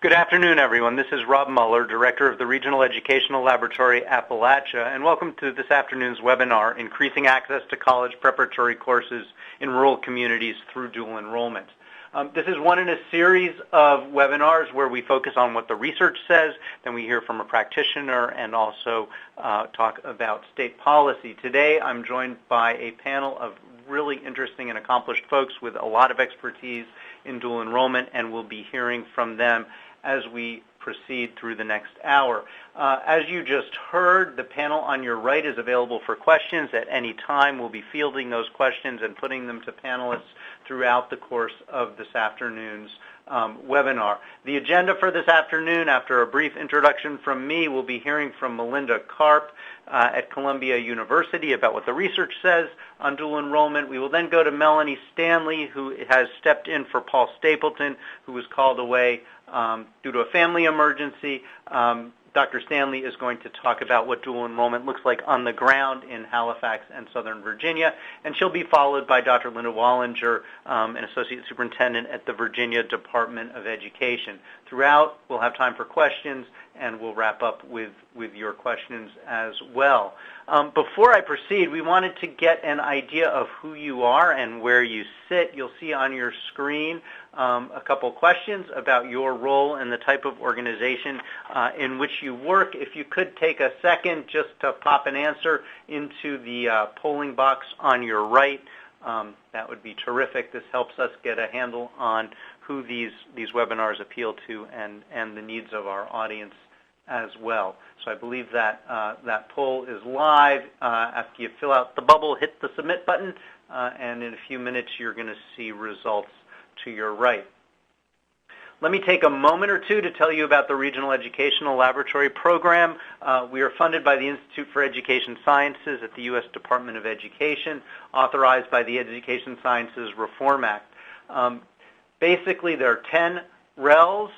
Good afternoon, everyone. This is Rob Muller, Director of the Regional Educational Laboratory, Appalachia, and welcome to this afternoon's webinar, Increasing Access to College Preparatory Courses in Rural Communities Through Dual Enrollment. This is one in a series of webinars where we focus on what the research says, then we hear from a practitioner, and also talk about state policy. Today, I'm joined by a panel of really interesting and accomplished folks with a lot of expertise in dual enrollment, and we'll be hearing from them as we proceed through the next hour. As you just heard, the panel on your right is available for questions at any time. We'll be fielding those questions and putting them to panelists throughout the course of this afternoon's webinar. The agenda for this afternoon, after a brief introduction from me, we'll be hearing from Melinda Karp at Columbia University about what the research says on dual enrollment. We will then go to Melanie Stanley, who has stepped in for Paul Stapleton, who was called away due to a family emergency. Dr. Stanley is going to talk about what dual enrollment looks like on the ground in Halifax and Southern Virginia, and she'll be followed by Dr. Linda Wallinger, an Associate Superintendent at the Virginia Department of Education. Throughout, we'll have time for questions, and we'll wrap up with your questions as well. Before I proceed, we wanted to get an idea of who you are and where you sit. You'll see on your screen a couple questions about your role and the type of organization in which you work. If you could take a second just to pop an answer into the polling box on your right, that would be terrific. This helps us get a handle on who these webinars appeal to and the needs of our audience as well. So I believe that that poll is live. After you fill out the bubble, hit the submit button, and in a few minutes you're going to see results to your right. Let me take a moment or two to tell you about the Regional Educational Laboratory Program. We are funded by the Institute for Education Sciences at the U.S. Department of Education, authorized by the Education Sciences Reform Act. Basically, there are 10 RELs.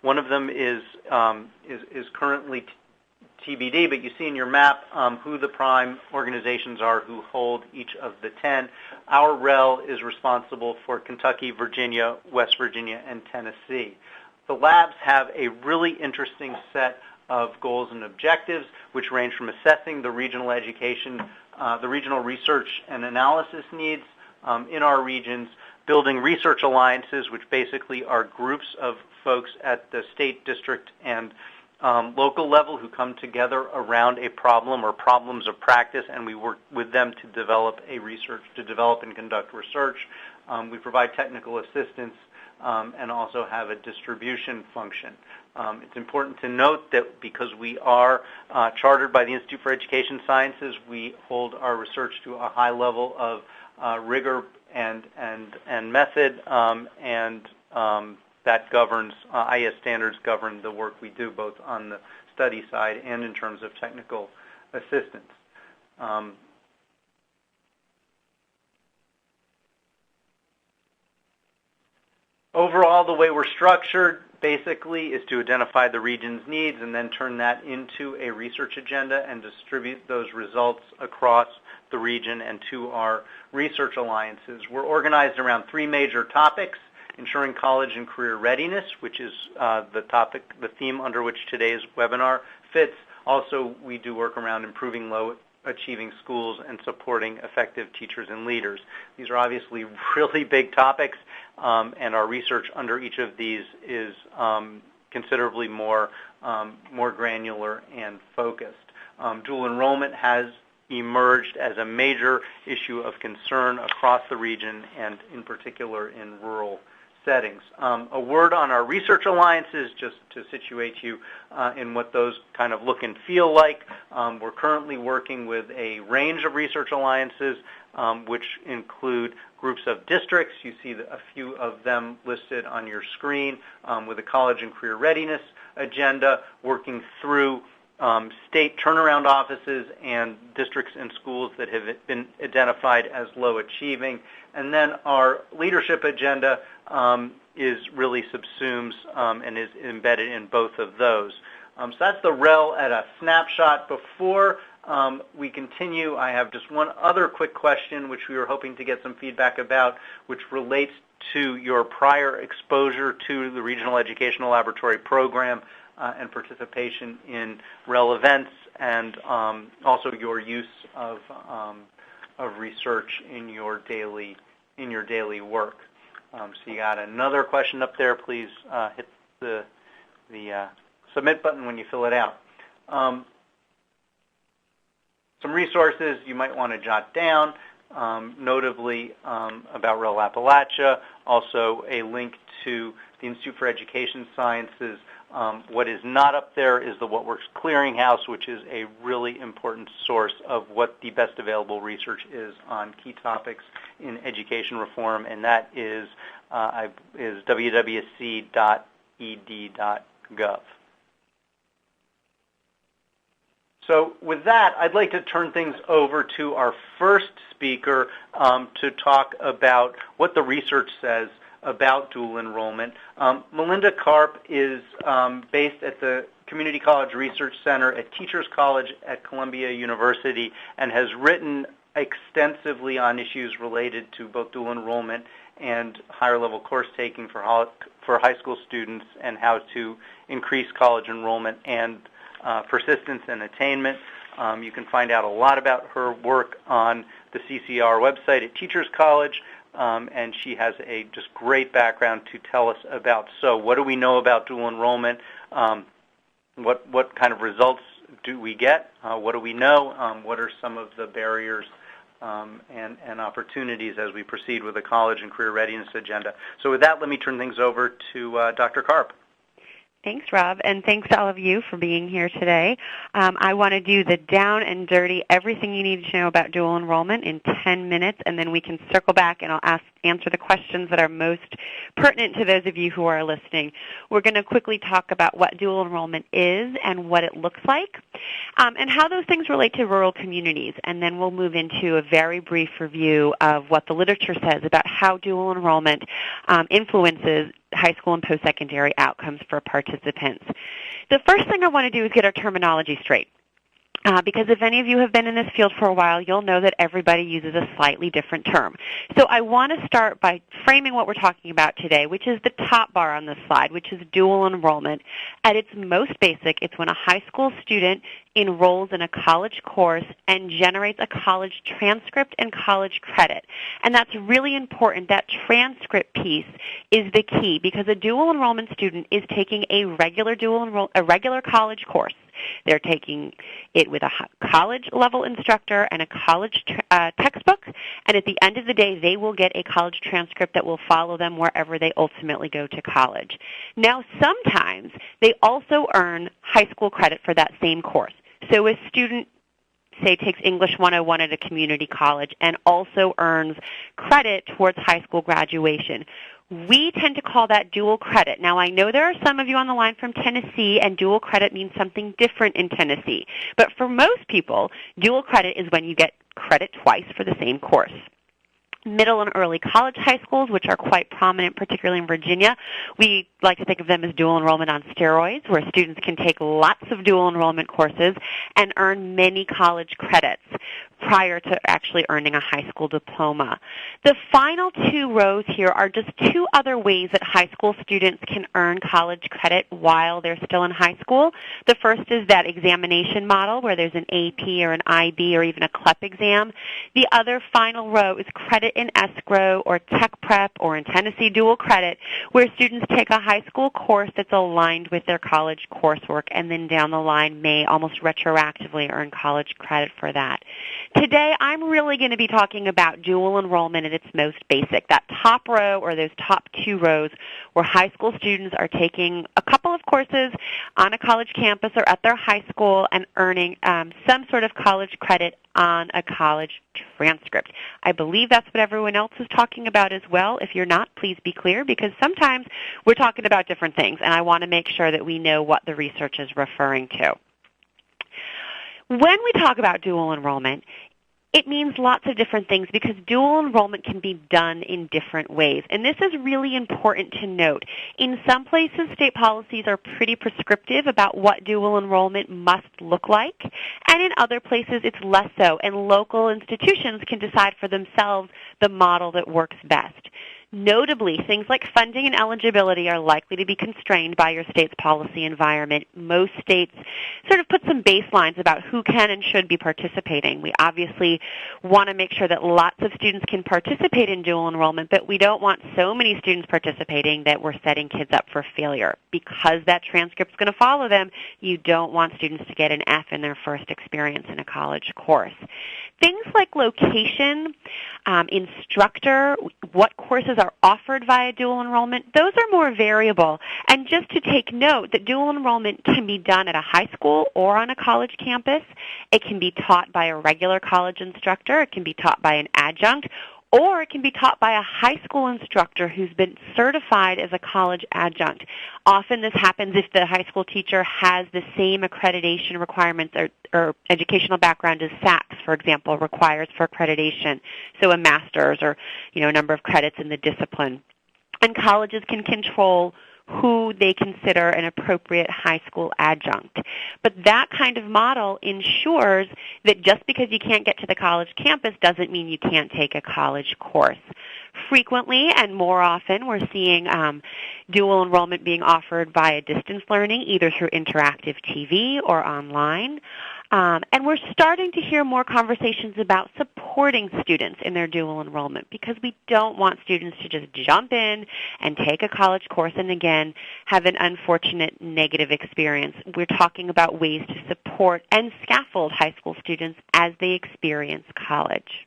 One of them is currently TBD, but you see in your map who the prime organizations are who hold each of the 10. Our REL is responsible for Kentucky, Virginia, West Virginia, and Tennessee. The labs have a really interesting set of goals and objectives, which range from assessing the regional education, the regional research and analysis needs in our regions, building research alliances, which basically are groups of folks at the state, district, and local level who come together around a problem or problems of practice, and we work with them to develop and conduct research. We provide technical assistance and also have a distribution function. It's important to note that because we are chartered by the Institute for Education Sciences, we hold our research to a high level of rigor and method, and that governs, IS standards govern the work we do both on the study side and in terms of technical assistance. Overall, the way we're structured basically is to identify the region's needs and then turn that into a research agenda and distribute those results across the region and to our research alliances. We're organized around three major topics: ensuring college and career readiness, which is the theme under which today's webinar fits. Also, we do work around improving low-achieving schools and supporting effective teachers and leaders. These are obviously really big topics, and our research under each of these is considerably more granular and focused. Dual enrollment has emerged as a major issue of concern across the region and in particular in rural settings. A word on our research alliances, just to situate you in what those kind of look and feel like. We're currently working with a range of research alliances, which include groups of districts. You see a few of them listed on your screen, with a college and career readiness agenda, working through state turnaround offices and districts and schools that have been identified as low achieving. And then our leadership agenda is really subsumes and is embedded in both of those. So that's the REL at a snapshot. Before we continue, I have just one other quick question, which we were hoping to get some feedback about, which relates to your prior exposure to the Regional Educational Laboratory program and participation in REL events, and also your use of research in your daily work. So you got another question up there. Please hit the submit button when you fill it out. Some resources you might want to jot down, notably about REL Appalachia, also a link to the Institute for Education Sciences. What is not up there is the What Works Clearinghouse, which is a really important source of what the best available research is on key topics in education reform, and that is wwc.ed.gov. So with that, I'd like to turn things over to our first speaker to talk about what the research says about dual enrollment. Melinda Karp is based at the Community College Research Center at Teachers College at Columbia University and has written extensively on issues related to both dual enrollment and higher level course taking for high school students and how to increase college enrollment and persistence and attainment. You can find out a lot about her work on the CCR website at Teachers College, and she has a just great background to tell us about. So what do we know about dual enrollment? What kind of results do we get? What do we know? What are some of the barriers and opportunities as we proceed with the college and career readiness agenda? So with that, let me turn things over to Dr. Karp. Thanks, Rob, and thanks to all of you for being here today. I want to do the down and dirty, everything you need to know about dual enrollment in 10 minutes, and then we can circle back and I'll answer the questions that are most pertinent to those of you who are listening. We're going to quickly talk about what dual enrollment is and what it looks like, and how those things relate to rural communities, and then we'll move into a very brief review of what the literature says about how dual enrollment influences high school and post-secondary outcomes for participants. The first thing I want to do is get our terminology straight. Because if any of you have been in this field for a while, you'll know that everybody uses a slightly different term. So I want to start by framing what we're talking about today, which is the top bar on this slide, which is dual enrollment. At its most basic, it's when a high school student enrolls in a college course and generates a college transcript and college credit. And that's really important. That transcript piece is the key because a dual enrollment student is taking a regular college course. They're taking it with a college-level instructor and a college textbook, and at the end of the day, they will get a college transcript that will follow them wherever they ultimately go to college. Now, sometimes they also earn high school credit for that same course. So a student, say, takes English 101 at a community college and also earns credit towards high school graduation. We tend to call that dual credit. Now, I know there are some of you on the line from Tennessee, and dual credit means something different in Tennessee. But for most people, dual credit is when you get credit twice for the same course. Middle and early college high schools, which are quite prominent, particularly in Virginia, we like to think of them as dual enrollment on steroids, where students can take lots of dual enrollment courses and earn many college credits prior to actually earning a high school diploma. The final two rows here are just two other ways that high school students can earn college credit while they're still in high school. The first is that examination model where there's an AP or an IB or even a CLEP exam. The other final row is credit in escrow or tech prep or in Tennessee dual credit, where students take a high school course that's aligned with their college coursework and then down the line may almost retroactively earn college credit for that. Today, I'm really going to be talking about dual enrollment at its most basic, that top row or those top two rows where high school students are taking a couple of courses on a college campus or at their high school and earning some sort of college credit on a college transcript. I believe that's what everyone else is talking about as well. If you're not, please be clear, because sometimes we're talking about different things, and I want to make sure that we know what the research is referring to. When we talk about dual enrollment, It means lots of different things because dual enrollment can be done in different ways. And this is really important to note. In some places, state policies are pretty prescriptive about what dual enrollment must look like. And in other places, it's less so. And local institutions can decide for themselves the model that works best. Notably, things like funding and eligibility are likely to be constrained by your state's policy environment. Most states sort of put some baselines about who can and should be participating. We obviously want to make sure that lots of students can participate in dual enrollment, but we don't want so many students participating that we're setting kids up for failure. Because that transcript's going to follow them, you don't want students to get an F in their first experience in a college course. Things like location, instructor, what courses are offered via dual enrollment, those are more variable. And just to take note that dual enrollment can be done at a high school or on a college campus. It can be taught by a regular college instructor. It can be taught by an adjunct. Or it can be taught by a high school instructor who's been certified as a college adjunct. Often this happens if the high school teacher has the same accreditation requirements or educational background as SAPS, for example, requires for accreditation, so a master's or a number of credits in the discipline. And colleges can control who they consider an appropriate high school adjunct. But that kind of model ensures that just because you can't get to the college campus doesn't mean you can't take a college course. Frequently and more often we're seeing dual enrollment being offered via distance learning, either through interactive TV or online. And we're starting to hear more conversations about supporting students in their dual enrollment because we don't want students to just jump in and take a college course and, again, have an unfortunate negative experience. We're talking about ways to support and scaffold high school students as they experience college.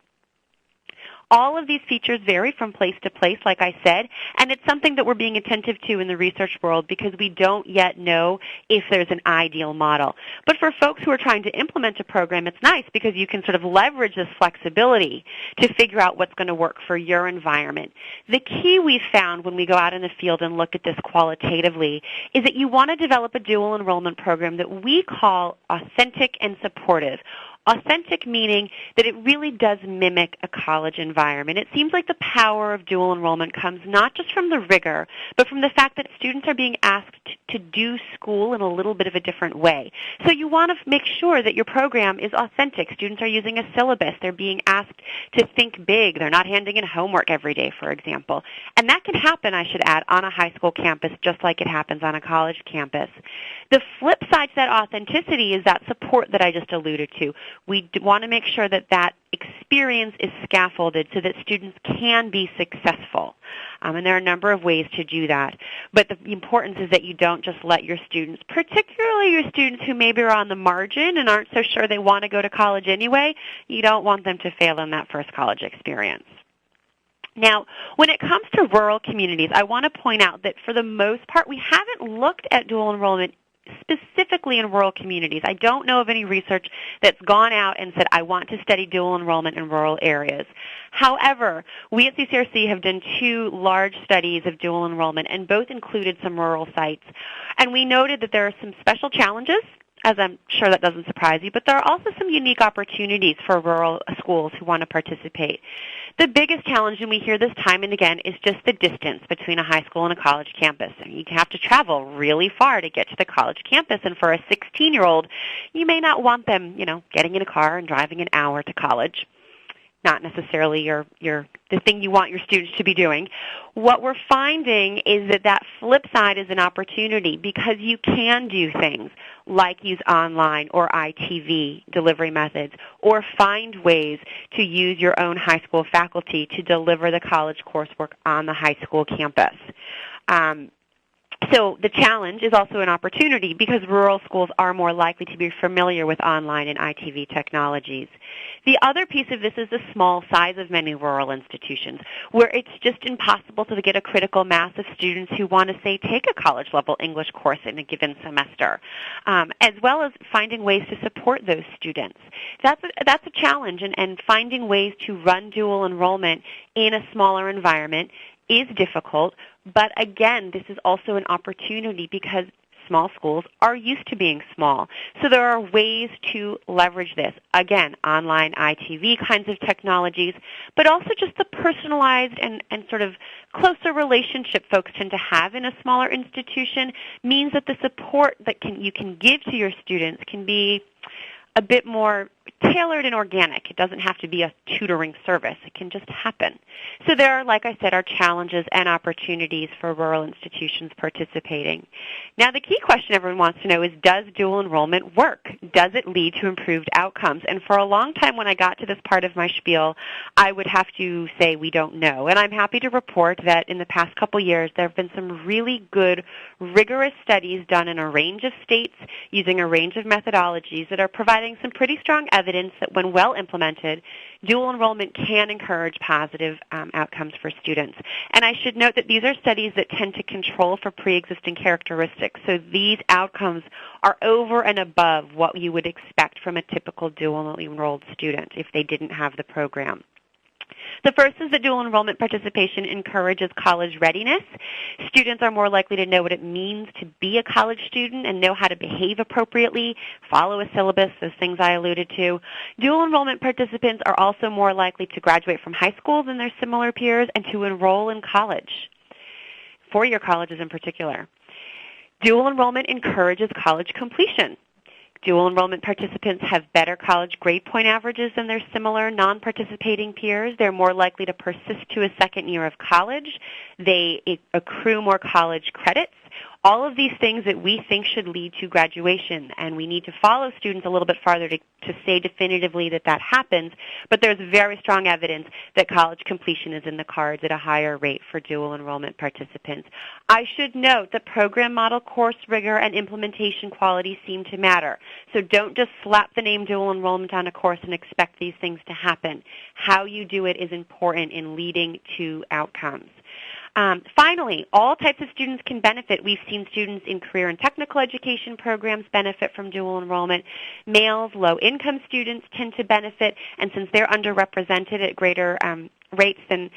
All of these features vary from place to place, like I said, and it's something that we're being attentive to in the research world because we don't yet know if there's an ideal model. But for folks who are trying to implement a program, it's nice because you can sort of leverage this flexibility to figure out what's going to work for your environment. The key we've found when we go out in the field and look at this qualitatively is that you want to develop a dual enrollment program that we call authentic and supportive. Authentic meaning that it really does mimic a college environment. It seems like the power of dual enrollment comes not just from the rigor, but from the fact that students are being asked to do school in a little bit of a different way. So you want to make sure that your program is authentic. Students are using a syllabus. They're being asked to think big. They're not handing in homework every day, for example. And that can happen, I should add, on a high school campus just like it happens on a college campus. The flip side to that authenticity is that support that I just alluded to. We want to make sure that that experience is scaffolded so that students can be successful. And there are a number of ways to do that. But the importance is that you don't just let your students, particularly your students who maybe are on the margin and aren't so sure they want to go to college anyway, you don't want them to fail in that first college experience. Now, when it comes to rural communities, I want to point out that for the most part, we haven't looked at dual enrollment specifically in rural communities. I don't know of any research that's gone out and said, I want to study dual enrollment in rural areas. However, we at CCRC have done 2 large studies of dual enrollment, and both included some rural sites. And we noted that there are some special challenges, as I'm sure that doesn't surprise you, but there are also some unique opportunities for rural schools who want to participate. The biggest challenge, and we hear this time and again, is just the distance between a high school and a college campus. I mean, you have to travel really far to get to the college campus, and for a 16-year-old, you may not want them, getting in a car and driving an hour to college. Not necessarily the thing you want your students to be doing. What we're finding is that flip side is an opportunity because you can do things like use online or ITV delivery methods or find ways to use your own high school faculty to deliver the college coursework on the high school campus. So the challenge is also an opportunity because rural schools are more likely to be familiar with online and ITV technologies. The other piece of this is the small size of many rural institutions, where it's just impossible to get a critical mass of students who want to, say, take a college-level English course in a given semester, as well as finding ways to support those students. That's a challenge, and finding ways to run dual enrollment in a smaller environment is difficult, but again, this is also an opportunity because small schools are used to being small. So there are ways to leverage this. Again, online ITV kinds of technologies, but also just the personalized and sort of closer relationship folks tend to have in a smaller institution means that the support that you can give to your students can be a bit more tailored and organic. It doesn't have to be a tutoring service. It can just happen. So there are, like I said, are challenges and opportunities for rural institutions participating. Now the key question everyone wants to know is, does dual enrollment work? Does it lead to improved outcomes? And for a long time when I got to this part of my spiel, I would have to say we don't know. And I'm happy to report that in the past couple years there have been some really good, rigorous studies done in a range of states using a range of methodologies that are providing some pretty strong evidence that when well implemented, dual enrollment can encourage positive outcomes for students. And I should note that these are studies that tend to control for pre-existing characteristics. So these outcomes are over and above what you would expect from a typical dual enrolled student if they didn't have the program. The first is that dual enrollment participation encourages college readiness. Students are more likely to know what it means to be a college student and know how to behave appropriately, follow a syllabus, those things I alluded to. Dual enrollment participants are also more likely to graduate from high school than their similar peers and to enroll in college, four-year colleges in particular. Dual enrollment encourages college completion. Dual enrollment participants have better college grade point averages than their similar non-participating peers. They're more likely to persist to a second year of college. They accrue more college credits. All of these things that we think should lead to graduation, and we need to follow students a little bit farther to say definitively that that happens, but there's very strong evidence that college completion is in the cards at a higher rate for dual enrollment participants. I should note that program model, course rigor, and implementation quality seem to matter. So don't just slap the name dual enrollment on a course and expect these things to happen. How you do it is important in leading to outcomes. Finally, all types of students can benefit. We've seen students in career and technical education programs benefit from dual enrollment. Males, low-income students tend to benefit, and since they're underrepresented at greater rates than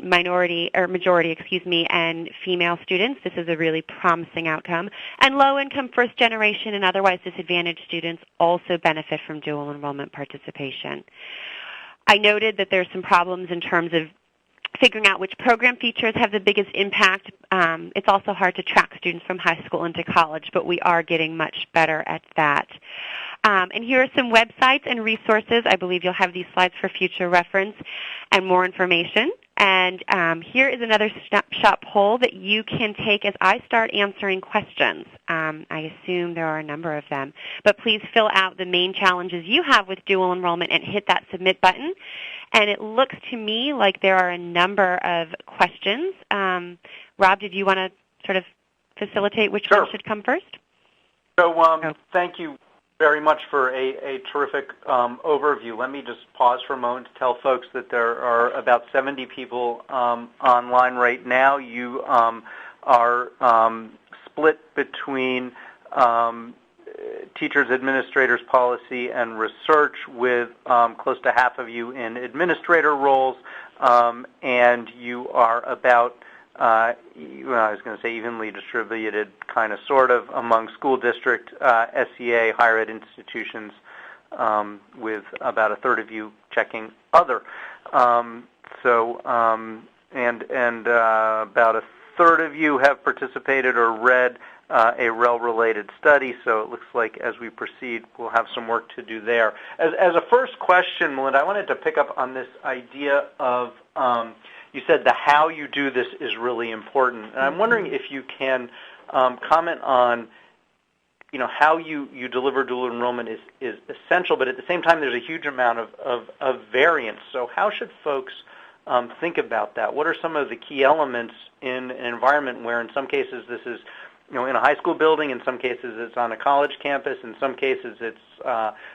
majority, and female students, this is a really promising outcome. And low-income first-generation and otherwise disadvantaged students also benefit from dual enrollment participation. I noted that there's some problems in terms of figuring out which program features have the biggest impact. It's also hard to track students from high school into college, but we are getting much better at that. And here are some websites and resources. I believe you'll have these slides for future reference and more information. And here is another snapshot poll that you can take as I start answering questions. I assume there are a number of them. But please fill out the main challenges you have with dual enrollment and hit that submit button. And it looks to me like there are a number of questions. Rob, did you want to sort of facilitate which one should come first? So thank you very much for a terrific overview. Let me just pause for a moment to tell folks that there are about 70 people online right now. You are split between teachers, administrators, policy, and research, with close to half of you in administrator roles, and you are about, I was going to say evenly distributed, kind of, sort of, among school district, SEA, higher ed institutions, with about a third of you checking other. And about a third of you have participated or read a REL-related study, so it looks like as we proceed, we'll have some work to do there. As a first question, Melinda, I wanted to pick up on this idea of, you said the how you do this is really important, and I'm wondering if you can comment on, how you deliver dual enrollment is essential, but at the same time there's a huge amount of variance. So how should folks think about that? What are some of the key elements in an environment where in some cases this is in a high school building, in some cases it's on a college campus, in some cases it's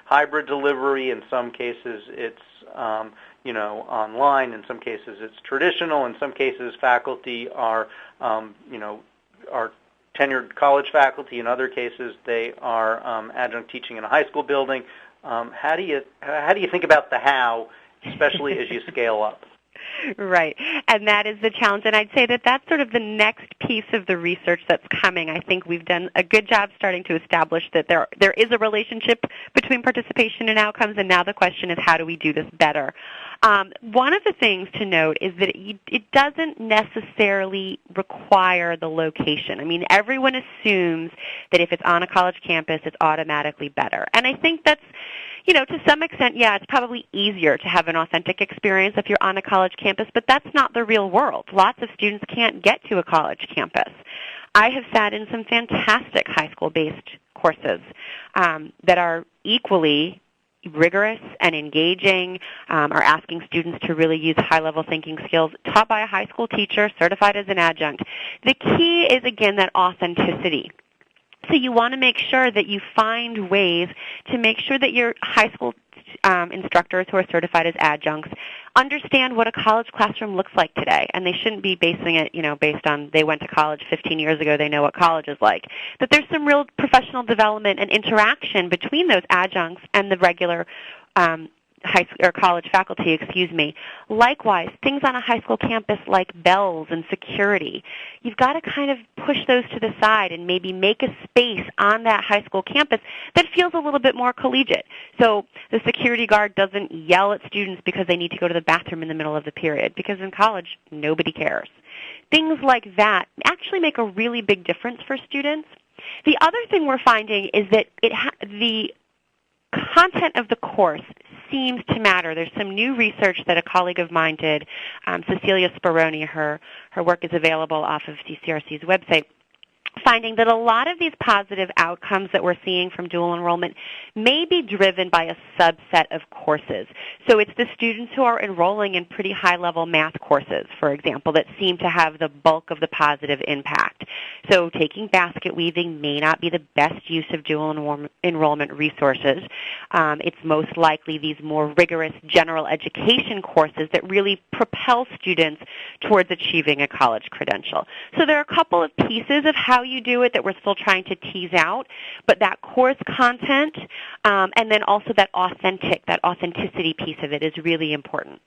hybrid delivery, in some cases it's online, in some cases it's traditional, in some cases faculty are are tenured college faculty, in other cases they are adjunct teaching in a high school building. How do you think about the how, especially as you scale up? Right, and that is the challenge, and I'd say that that's sort of the next piece of the research that's coming. I think we've done a good job starting to establish that there is a relationship between participation and outcomes, and now the question is how do we do this better? One of the things to note is that it doesn't necessarily require the location. I mean, everyone assumes that if it's on a college campus, it's automatically better, and I think that's, to some extent, yeah, it's probably easier to have an authentic experience if you're on a college campus, but that's not the real world. Lots of students can't get to a college campus. I have sat in some fantastic high school-based courses that are equally rigorous and engaging, are asking students to really use high-level thinking skills, taught by a high school teacher, certified as an adjunct. The key is, again, that authenticity. So you want to make sure that you find ways to make sure that your high school instructors who are certified as adjuncts understand what a college classroom looks like today, and they shouldn't be basing it, based on they went to college 15 years ago, they know what college is like. That there's some real professional development and interaction between those adjuncts and the regular high school or college faculty, Likewise, things on a high school campus like bells and security, you've got to kind of push those to the side and maybe make a space on that high school campus that feels a little bit more collegiate. So the security guard doesn't yell at students because they need to go to the bathroom in the middle of the period, because in college, nobody cares. Things like that actually make a really big difference for students. The other thing we're finding is that the content of the course seems to matter. There's some new research that a colleague of mine did, Cecilia Speroni. Her work is available off of CCRC's website, finding that a lot of these positive outcomes that we're seeing from dual enrollment may be driven by a subset of courses. So it's the students who are enrolling in pretty high-level math courses, for example, that seem to have the bulk of the positive impact. So taking basket weaving may not be the best use of dual enrollment resources. It's most likely these more rigorous general education courses that really propel students towards achieving a college credential. So there are a couple of pieces of how you do it that we're still trying to tease out, but that course content and then also that authenticity piece of it is really important.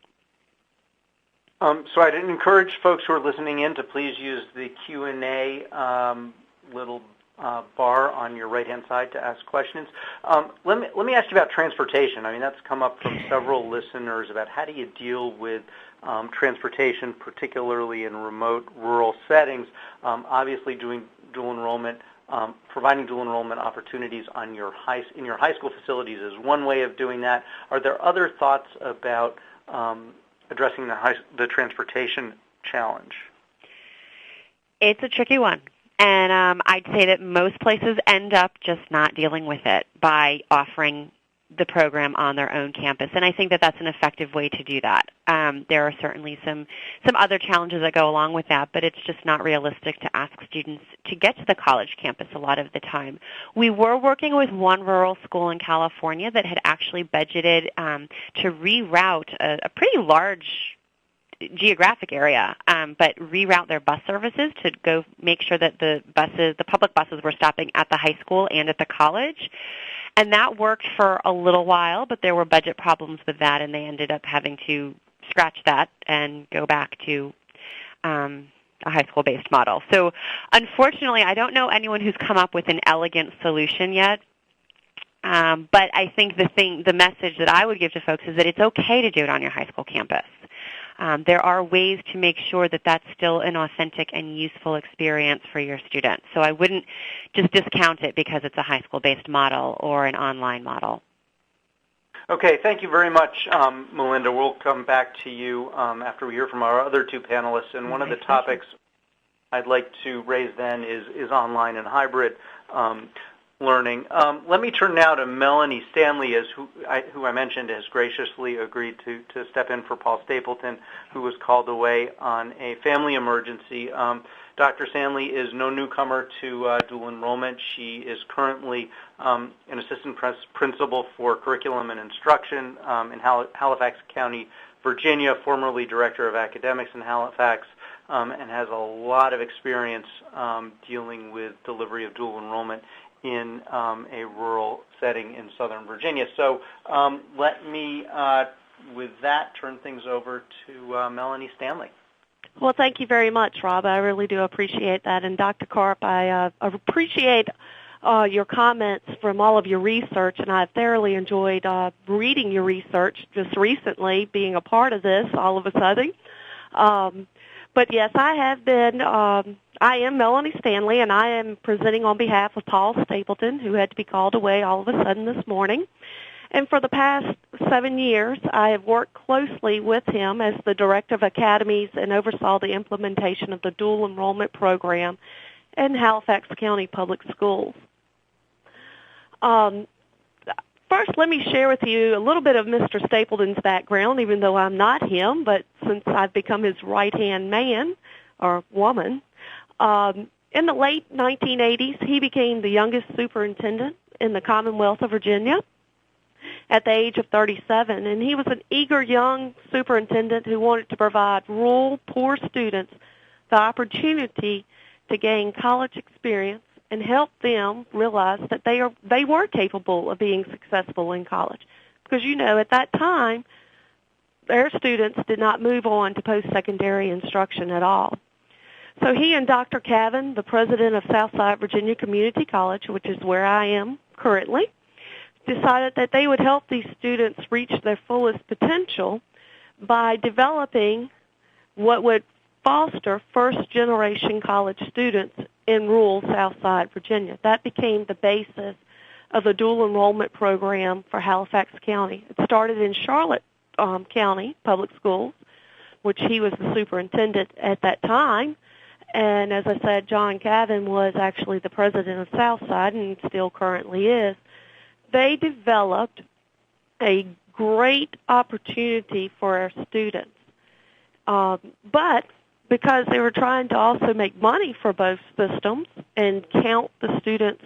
So I'd encourage folks who are listening in to please use the Q&A little bar on your right-hand side to ask questions. Let me ask you about transportation. I mean, that's come up from several listeners about how do you deal with transportation, particularly in remote rural settings. Obviously, doing dual enrollment, providing dual enrollment opportunities in your high school facilities is one way of doing that. Are there other thoughts about addressing the transportation challenge? It's a tricky one. And I'd say that most places end up just not dealing with it by offering the program on their own campus. And I think that that's an effective way to do that. There are certainly some other challenges that go along with that, but it's just not realistic to ask students to get to the college campus a lot of the time. We were working with one rural school in California that had actually budgeted to reroute a pretty large geographic area, but reroute their bus services to go make sure that the public buses were stopping at the high school and at the college. And that worked for a little while, but there were budget problems with that, and they ended up having to scratch that and go back to a high school-based model. So unfortunately, I don't know anyone who's come up with an elegant solution yet. But I think the message that I would give to folks is that it's okay to do it on your high school campus. There are ways to make sure that that's still an authentic and useful experience for your students. So I wouldn't just discount it because it's a high school-based model or an online model. Okay, thank you very much, Melinda. We'll come back to you after we hear from our other two panelists. And one of the topics I'd like to raise then is online and hybrid learning. Let me turn now to Melanie Stanley, who I mentioned has graciously agreed to step in for Paul Stapleton, who was called away on a family emergency. Dr. Stanley is no newcomer to dual enrollment. She is currently an assistant principal for curriculum and instruction in Halifax County, Virginia, formerly director of academics in Halifax, and has a lot of experience dealing with delivery of dual enrollment in a rural setting in Southern Virginia. So let me with that, turn things over to Melanie Stanley. Well, thank you very much, Rob. I really do appreciate that. And Dr. Karp, I appreciate your comments from all of your research, and I've thoroughly enjoyed reading your research just recently, being a part of this all of a sudden. But yes, I have been, I am Melanie Stanley, and I am presenting on behalf of Paul Stapleton, who had to be called away all of a sudden this morning. And for the past 7 years, I have worked closely with him as the Director of Academies and oversaw the implementation of the dual enrollment program in Halifax County Public Schools. First, let me share with you a little bit of Mr. Stapleton's background, even though I'm not him, but since I've become his right-hand man or woman. In the late 1980s, he became the youngest superintendent in the Commonwealth of Virginia at the age of 37, and he was an eager young superintendent who wanted to provide rural, poor students the opportunity to gain college experience and help them realize that they were capable of being successful in college. Because, you know, at that time, their students did not move on to post-secondary instruction at all. So he and Dr. Cavan, the president of Southside Virginia Community College, which is where I am currently, decided that they would help these students reach their fullest potential by developing what would foster first-generation college students in rural Southside Virginia. That became the basis of the dual enrollment program for Halifax County. It started in Charlotte County Public Schools, which he was the superintendent at that time. And as I said, John Cavan was actually the president of Southside and still currently is. They developed a great opportunity for our students. But because they were trying to also make money for both systems and count the students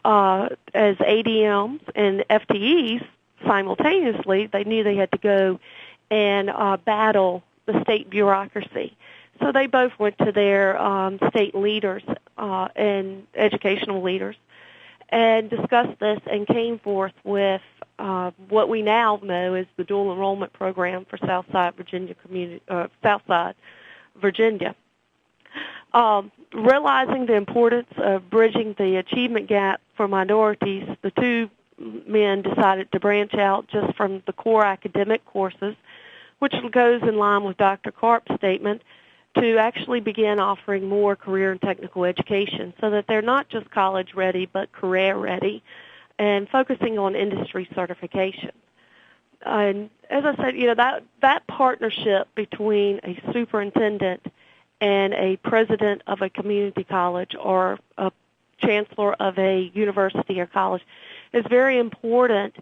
as ADMs and FTEs simultaneously, they knew they had to go and battle the state bureaucracy. So they both went to their state leaders and educational leaders and discussed this and came forth with what we now know as the dual enrollment program for Southside Virginia Virginia. Realizing the importance of bridging the achievement gap for minorities, the two men decided to branch out just from the core academic courses, which goes in line with Dr. Karp's statement, to actually begin offering more career and technical education so that they're not just college ready but career ready and focusing on industry certification. And as I said, you know, that partnership between a superintendent and a president of a community college or a chancellor of a university or college is very important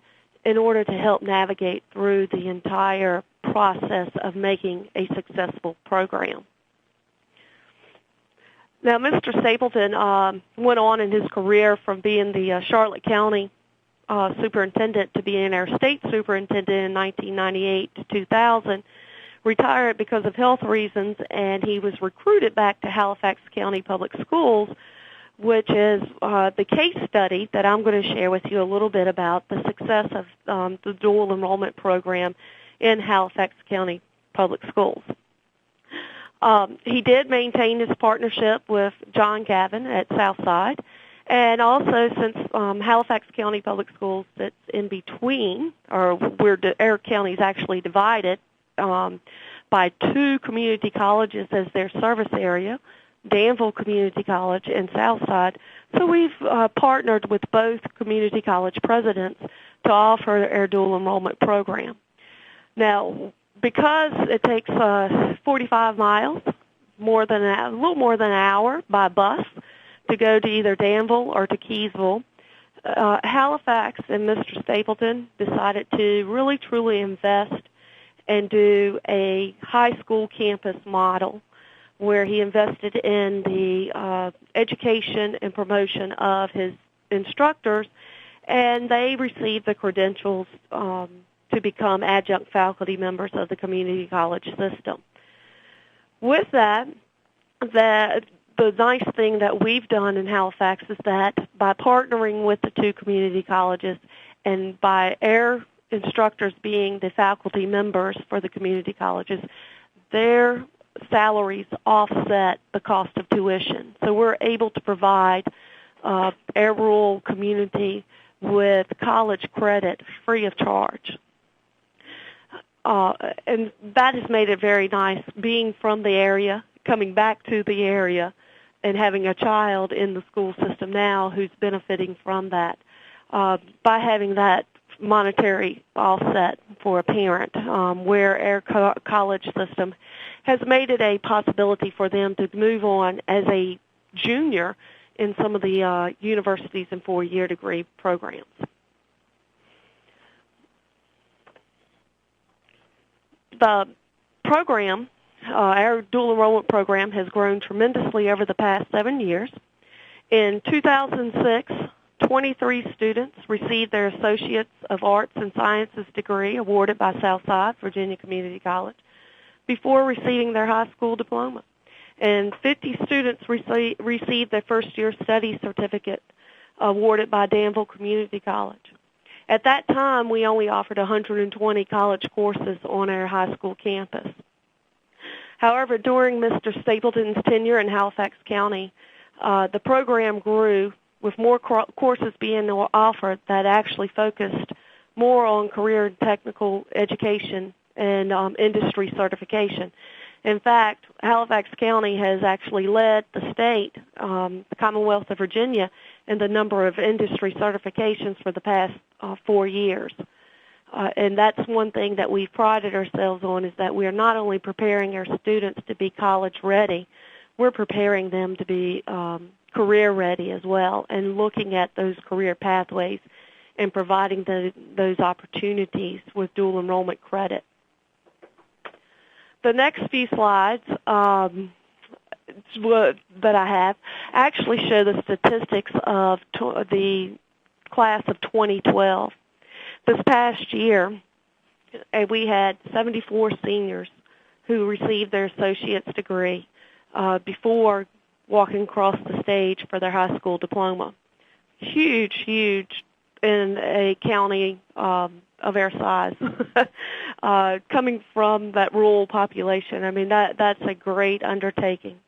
in order to help navigate through the entire process of making a successful program. Now, Mr. Stapleton went on in his career from being the Charlotte County superintendent to being our state superintendent in 1998 to 2000, retired because of health reasons, and he was recruited back to Halifax County Public Schools, which is the case study that I'm going to share with you a little bit about the success of the dual enrollment program in Halifax County Public Schools. He did maintain his partnership with John Cavan at Southside, and also since Halifax County Public Schools sits in between, or where our county is actually divided by two community colleges as their service area, Danville Community College and Southside. So we've partnered with both community college presidents to offer our dual enrollment program. Now, because it takes 45 miles, a little more than an hour by bus to go to either Danville or to Keysville, Halifax and Mr. Stapleton decided to really truly invest and do a high school campus model where he invested in the education and promotion of his instructors, and they received the credentials to become adjunct faculty members of the community college system. With that, the nice thing that we've done in Halifax is that by partnering with the two community colleges and by our instructors being the faculty members for the community colleges, their salaries offset the cost of tuition. So we're able to provide our rural community with college credit free of charge. And that has made it very nice being from the area, coming back to the area, and having a child in the school system now who's benefiting from that by having that monetary offset for a parent, where our college system has made it a possibility for them to move on as a junior in some of the universities and four-year degree programs. The program, our dual enrollment program, has grown tremendously over the past 7 years. In 2006, 23 students received their Associates of Arts and Sciences degree awarded by Southside Virginia Community College before receiving their high school diploma. And 50 students received their first-year study certificate awarded by Danville Community College. At that time, we only offered 120 college courses on our high school campus. However, during Mr. Stapleton's tenure in Halifax County, the program grew with more courses being offered that actually focused more on career and technical education and industry certification. In fact, Halifax County has actually led the state, the Commonwealth of Virginia, in the number of industry certifications for the past 4 years. And that's one thing that we've prided ourselves on, is that we are not only preparing our students to be college ready, we're preparing them to be career ready as well, and looking at those career pathways and providing those opportunities with dual enrollment credit. The next few slides that I have actually show the statistics of the class of 2012. This past year, we had 74 seniors who received their associate's degree before walking across the stage for their high school diploma. Huge, huge in a county of our size. Coming from that rural population, I mean, that's a great undertaking.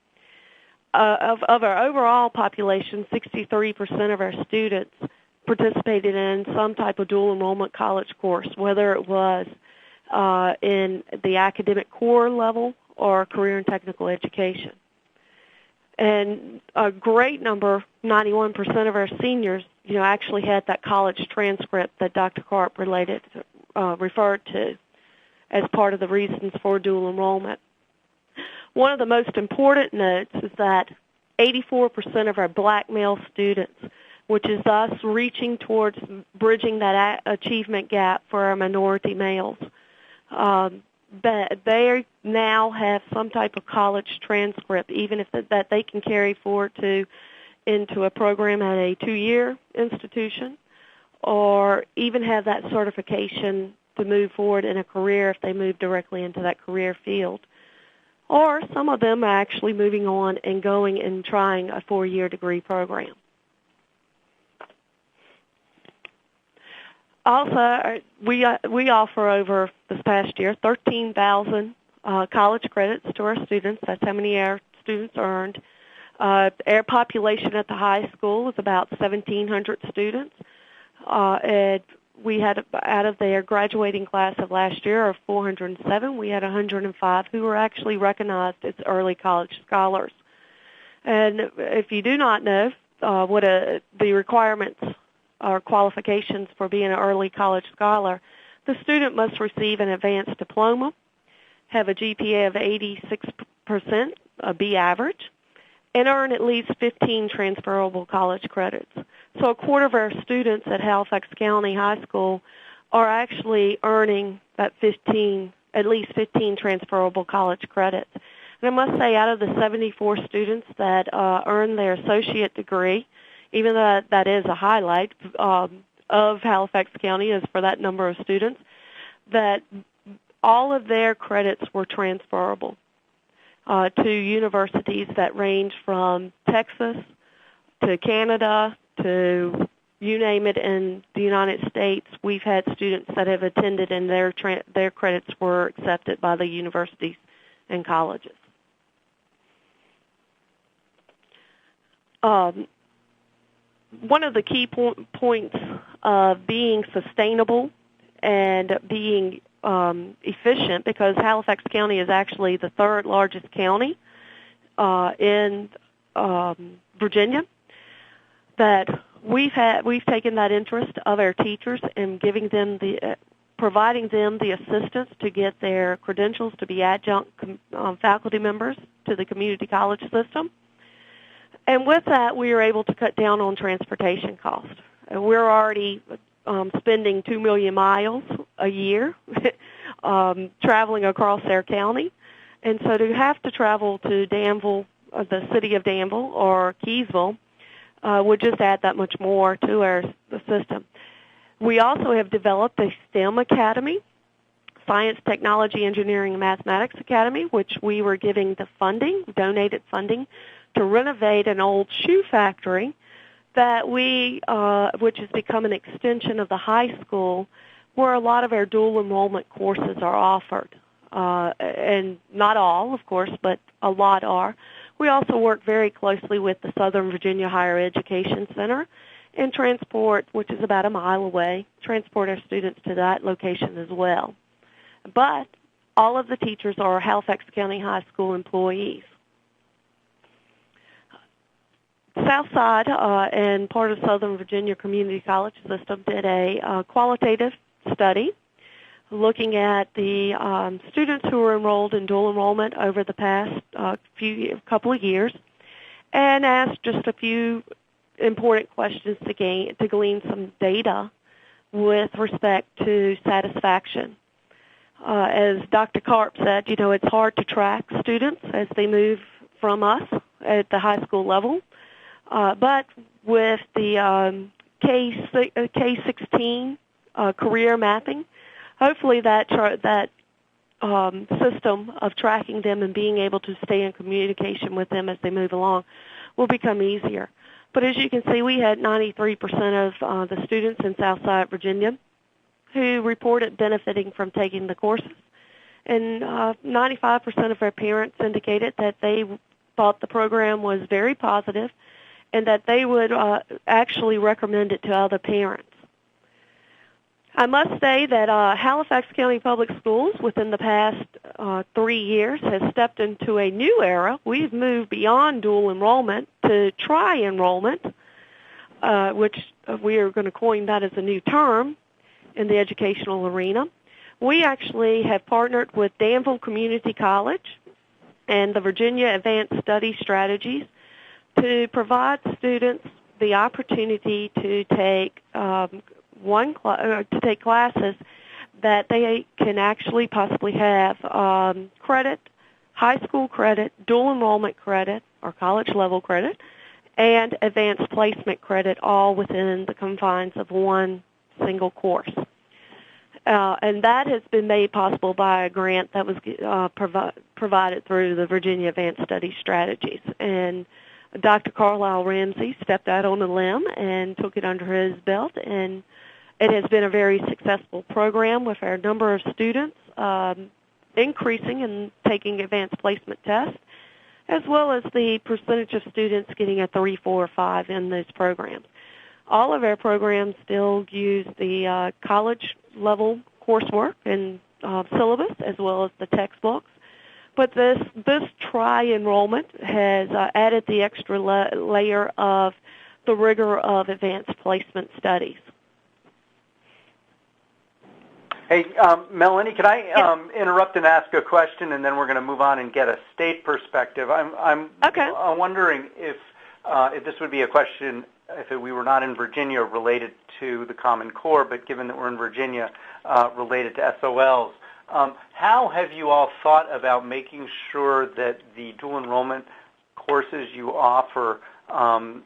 Of our overall population, 63% of our students participated in some type of dual enrollment college course, whether it was in the academic core level or career and technical education. And a great number, 91% of our seniors, actually had that college transcript that Dr. Karp referred to as part of the reasons for dual enrollment. One of the most important notes is that 84% of our black male students, which is us reaching towards bridging that achievement gap for our minority males, they now have some type of college transcript, even if that they can carry forward into a program at a 2-year institution, or even have that certification to move forward in a career if they move directly into that career field. Or some of them are actually moving on and going and trying a 4-year degree program. Also, we offer over this past year 13,000 college credits to our students. That's how many our students earned. Our population at the high school is about 1,700 students. And we had, out of their graduating class of last year of 407, we had 105 who were actually recognized as early college scholars. And if you do not know what the requirements or qualifications for being an early college scholar, the student must receive an advanced diploma, have a GPA of 86%, a B average, and earn at least 15 transferable college credits. So a quarter of our students at Halifax County High School are actually earning that at least 15 transferable college credits. And I must say, out of the 74 students that earned their associate degree, even though that is a highlight of Halifax County is for that number of students, that all of their credits were transferable to universities that range from Texas to Canada to you name it, in the United States, we've had students that have attended and their credits were accepted by the universities and colleges. One of the key points of being sustainable and being efficient, because Halifax County is actually the third largest county in Virginia, that we've taken that interest of our teachers and providing them the assistance to get their credentials to be adjunct faculty members to the community college system. And with that, we are able to cut down on transportation costs. We're already spending 2 million miles a year traveling across our county. And so to have to travel to Danville, the city of Danville, or Keysville, would just add that much more to the system. We also have developed a STEM Academy, Science, Technology, Engineering, and Mathematics Academy, which we were giving the funding, donated funding, to renovate an old shoe factory that which has become an extension of the high school, where a lot of our dual enrollment courses are offered. And not all, of course, but a lot are. We also work very closely with the Southern Virginia Higher Education Center and transport, which is about a mile away, transport our students to that location as well. But all of the teachers are Halifax County High School employees. Southside and part of Southern Virginia Community College System did a qualitative study looking at the students who were enrolled in dual enrollment over the past couple of years, and asked just a few important questions to glean some data with respect to satisfaction. As Dr. Karp said, it's hard to track students as they move from us at the high school level. But with the K-16 career mapping, hopefully that system of tracking them and being able to stay in communication with them as they move along will become easier. But as you can see, we had 93% of the students in Southside Virginia who reported benefiting from taking the courses, and 95% of our parents indicated that they thought the program was very positive and that they would actually recommend it to other parents. I must say that Halifax County Public Schools within the past 3 years has stepped into a new era. We've moved beyond dual enrollment to tri-enrollment, which we are going to coin that as a new term in the educational arena. We actually have partnered with Danville Community College and the Virginia Advanced Study Strategies to provide students the opportunity to take classes that they can actually possibly have credit, high school credit, dual enrollment credit, or college level credit, and advanced placement credit, all within the confines of one single course. And that has been made possible by a grant that was provided through the Virginia Advanced Study Strategies. And Dr. Carlisle Ramsey stepped out on a limb and took it under his belt, and it has been a very successful program with our number of students increasing and taking advanced placement tests, as well as the percentage of students getting a 3, 4, or 5 in those programs. All of our programs still use the college-level coursework and syllabus, as well as the textbooks. But this tri-enrollment has added the extra layer of the rigor of advanced placement studies. Hey, Melanie, can I interrupt and ask a question, and then we're going to move on and get a state perspective? I'm wondering if this would be a question if we were not in Virginia related to the Common Core, but given that we're in Virginia related to SOLs. How have you all thought about making sure that the dual enrollment courses you offer, that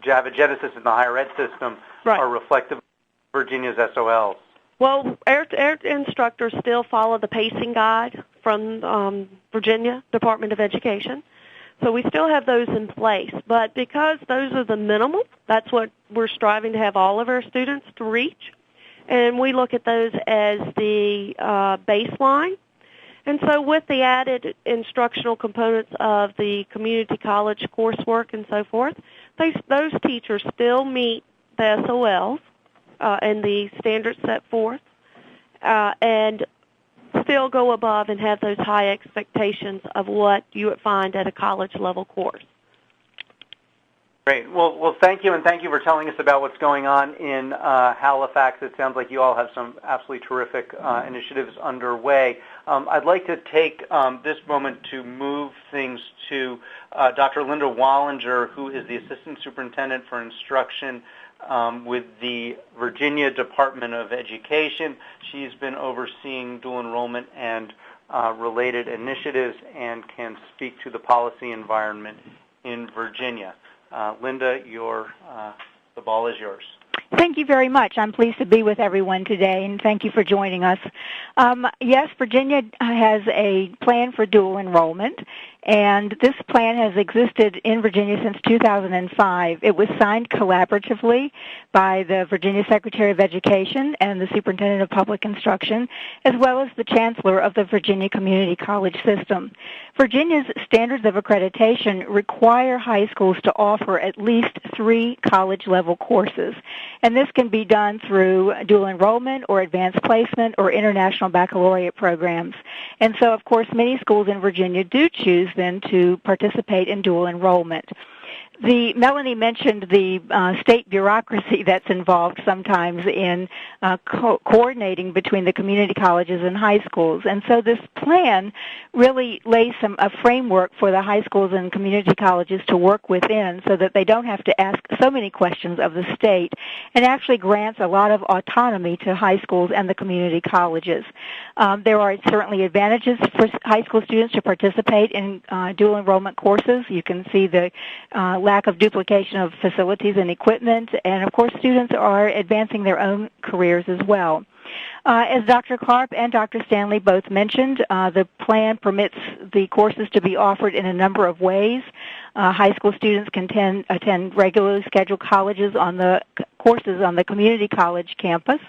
have a genesis in the higher ed system, are reflective of Virginia's SOLs? Well, our instructors still follow the pacing guide from Virginia Department of Education. So we still have those in place. But because those are the minimum, that's what we're striving to have all of our students to reach. And we look at those as the baseline. And so with the added instructional components of the community college coursework and so forth, those teachers still meet the SOLs and the standards set forth and still go above and have those high expectations of what you would find at a college-level course. Great. Well, thank you, and thank you for telling us about what's going on in Halifax. It sounds like you all have some absolutely terrific initiatives underway. I'd like to take this moment to move things to Dr. Linda Wallinger, who is the Assistant Superintendent for Instruction with the Virginia Department of Education. She's been overseeing dual enrollment and related initiatives and can speak to the policy environment in Virginia. Linda, the ball is yours. Thank you very much. I'm pleased to be with everyone today, and thank you for joining us. Yes, Virginia has a plan for dual enrollment, and this plan has existed in Virginia since 2005. It was signed collaboratively by the Virginia Secretary of Education and the Superintendent of Public Instruction, as well as the Chancellor of the Virginia Community College System. Virginia's standards of accreditation require high schools to offer at least 3 college-level courses, and this can be done through dual enrollment or advanced placement or international baccalaureate programs. And so, of course, many schools in Virginia do choose then to participate in dual enrollment. Melanie mentioned the state bureaucracy that's involved sometimes in coordinating between the community colleges and high schools. And so this plan really lays a framework for the high schools and community colleges to work within so that they don't have to ask so many questions of the state, and actually grants a lot of autonomy to high schools and the community colleges. There are certainly advantages for high school students to participate in dual enrollment courses. You can see the lack of duplication of facilities and equipment, and of course students are advancing their own careers as well. As Dr. Clark and Dr. Stanley both mentioned, the plan permits the courses to be offered in a number of ways. High school students can attend regularly scheduled courses on the community college campus.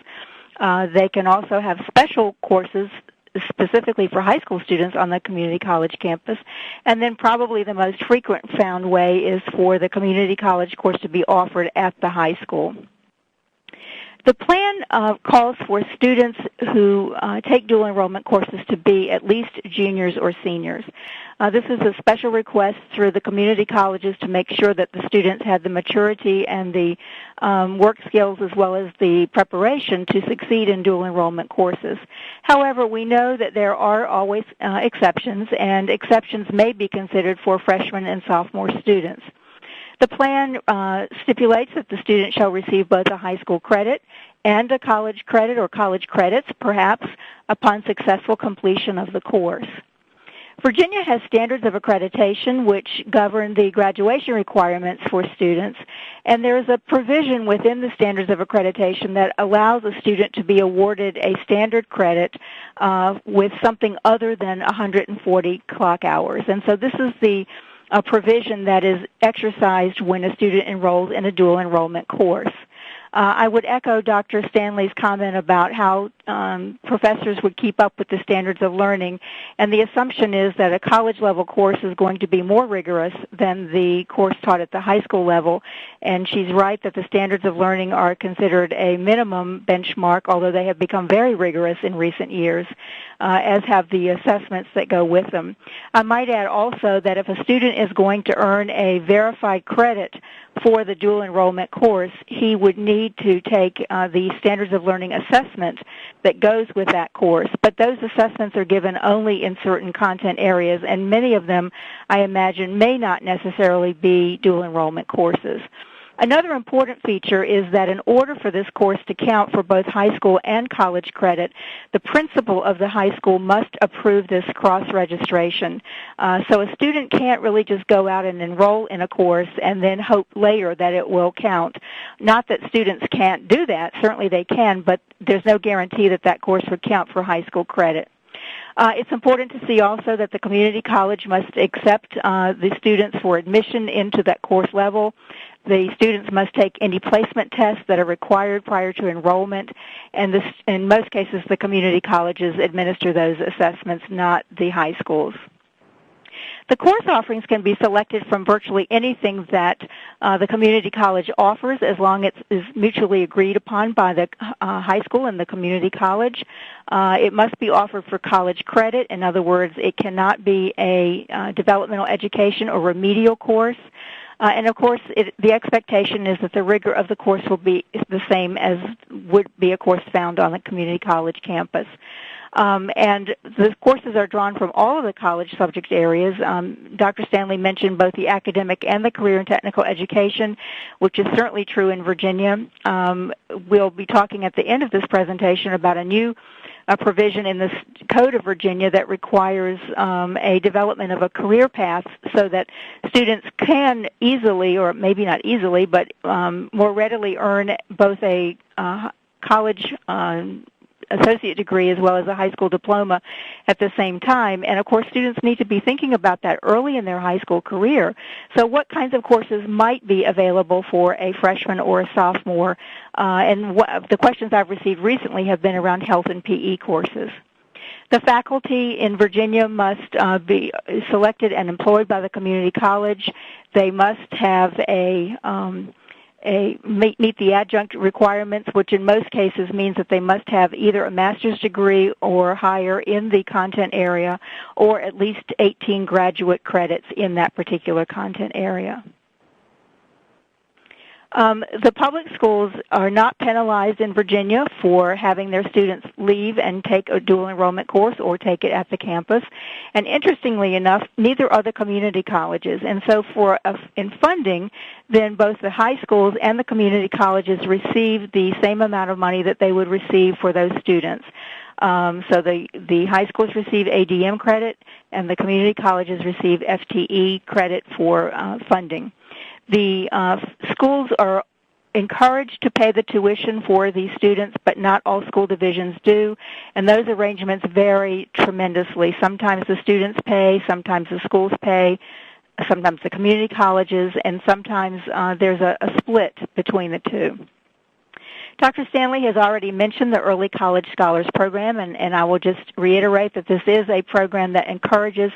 They can also have special courses specifically for high school students on the community college campus. And then probably the most frequent found way is for the community college course to be offered at the high school. The plan calls for students who take dual enrollment courses to be at least juniors or seniors. This is a special request through the community colleges to make sure that the students have the maturity and the work skills as well as the preparation to succeed in dual enrollment courses. However, we know that there are always exceptions, and exceptions may be considered for freshmen and sophomore students. The plan stipulates that the student shall receive both a high school credit and a college credit or college credits, perhaps, upon successful completion of the course. Virginia has standards of accreditation which govern the graduation requirements for students, and there is a provision within the standards of accreditation that allows a student to be awarded a standard credit with something other than 140 clock hours. And so this is a provision that is exercised when a student enrolls in a dual enrollment course. I would echo Dr. Stanley's comment about how professors would keep up with the standards of learning, and the assumption is that a college-level course is going to be more rigorous than the course taught at the high school level, and she's right that the standards of learning are considered a minimum benchmark, although they have become very rigorous in recent years, as have the assessments that go with them. I might add also that if a student is going to earn a verified credit for the dual enrollment course, he would need to take the standards of learning assessment that goes with that course. But those assessments are given only in certain content areas, and many of them, I imagine, may not necessarily be dual enrollment courses. Another important feature is that in order for this course to count for both high school and college credit, the principal of the high school must approve this cross-registration. So a student can't really just go out and enroll in a course and then hope later that it will count. Not that students can't do that. Certainly they can, but there's no guarantee that that course would count for high school credit. It's important to see also that the community college must accept the students for admission into that course level. The students must take any placement tests that are required prior to enrollment, and in most cases the community colleges administer those assessments, not the high schools. The course offerings can be selected from virtually anything that the community college offers, as long as it is mutually agreed upon by the high school and the community college. It must be offered for college credit. In other words, it cannot be a developmental education or remedial course. And of course, the expectation is that the rigor of the course will be the same as would be a course found on the community college campus. And the courses are drawn from all of the college subject areas. Dr. Stanley mentioned both the academic and the career and technical education, which is certainly true in Virginia. We'll be talking at the end of this presentation about a new provision in the Code of Virginia that requires a development of a career path so that students can easily, or maybe not easily, but more readily earn both a college associate degree as well as a high school diploma at the same time. And of course, students need to be thinking about that early in their high school career. So what kinds of courses might be available for a freshman or a sophomore? And the questions I've received recently have been around health and PE courses. The faculty in Virginia must be selected and employed by the community college. They must have meet the adjunct requirements, which in most cases means that they must have either a master's degree or higher in the content area, or at least 18 graduate credits in that particular content area. The public schools are not penalized in Virginia for having their students leave and take a dual enrollment course or take it at the campus. And interestingly enough, neither are the community colleges. And so in funding, then both the high schools and the community colleges receive the same amount of money that they would receive for those students. So the high schools receive ADM credit, and the community colleges receive FTE credit for funding. The schools are encouraged to pay the tuition for these students, but not all school divisions do, and those arrangements vary tremendously. Sometimes the students pay, sometimes the schools pay, sometimes the community colleges, and sometimes there's a split between the two. Dr. Stanley has already mentioned the Early College Scholars Program, and I will just reiterate that this is a program that encourages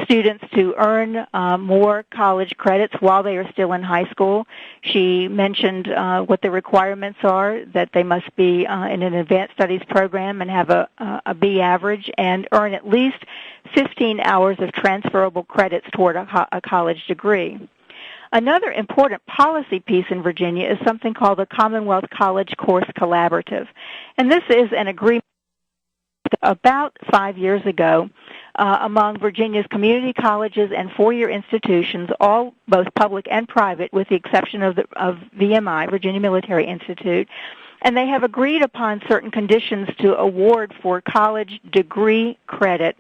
students to earn more college credits while they are still in high school. She mentioned what the requirements are, that they must be in an advanced studies program and have a B average and earn at least 15 hours of transferable credits toward a college degree. Another important policy piece in Virginia is something called the Commonwealth College Course Collaborative. And this is an agreement about 5 years ago among Virginia's community colleges and four-year institutions, all both public and private, with the exception of VMI, Virginia Military Institute. And they have agreed upon certain conditions to award for college degree credit